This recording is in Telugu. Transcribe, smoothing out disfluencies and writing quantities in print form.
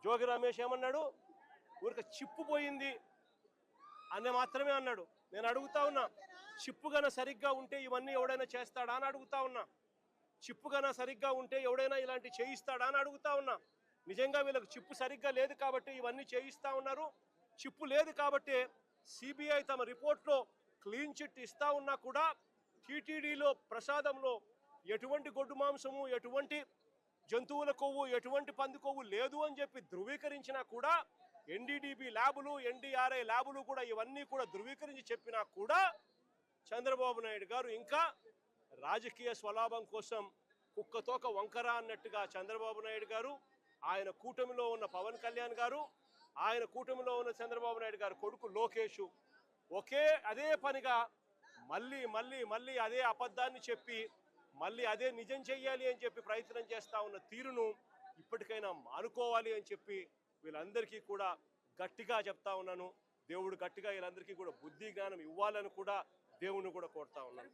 జోగి రమేష్ ఏమన్నాడు, ఊరికి చిప్పు పోయింది అనే మాత్రమే అన్నాడు. నేను అడుగుతా ఉన్నా, చిప్పు గన సరిగ్గా ఉంటే ఇవన్నీ ఎవడైనా చేస్తాడా అని అడుగుతా ఉన్నా. చిప్పు గన సరిగ్గా ఉంటే ఎవడైనా ఇలాంటి చేయిస్తాడా అని అడుగుతా ఉన్నా. నిజంగా వీళ్ళకి చిప్పు సరిగ్గా లేదు కాబట్టి ఇవన్నీ చేయిస్తా ఉన్నారు. చిప్పు లేదు కాబట్టి సిబిఐ తమ రిపోర్ట్లో క్లీన్ చిట్ ఇస్తా ఉన్నా కూడా టీటీడీలో ప్రసాదంలో ఎటువంటి గొడ్డు మాంసము, ఎటువంటి జంతువుల కొవ్వు, ఎటువంటి పంది కొవ్వు లేదు అని చెప్పి ధృవీకరించినా కూడా, ఎన్డీడీబీ ల్యాబులు, ఎన్డీఆర్ఐ ల్యాబులు కూడా ఇవన్నీ కూడా ధృవీకరించి చెప్పినా కూడా చంద్రబాబు నాయుడు గారు ఇంకా రాజకీయ స్వలాభం కోసం కుక్కతోక వంకర అన్నట్టుగా చంద్రబాబు నాయుడు గారు, ఆయన కూటమిలో ఉన్న పవన్ కళ్యాణ్ గారు, ఆయన కూటమిలో ఉన్న చంద్రబాబు నాయుడు గారు కొడుకు లోకేష్ అదే పనిగా మళ్ళీ మళ్ళీ మళ్ళీ అదే అబద్ధాన్ని చెప్పి మళ్ళీ అదే నిజం చెయ్యాలి అని చెప్పి ప్రయత్నం చేస్తూ ఉన్న తీరును ఇప్పటికైనా అనుకోవాలి అని చెప్పి వీళ్ళందరికీ కూడా గట్టిగా చెప్తా ఉన్నాను. దేవుడు గట్టిగా వీళ్ళందరికీ కూడా బుద్ధి జ్ఞానం ఇవ్వాలని కూడా దేవుణ్ణి కూడా కోరుతా ఉన్నాను.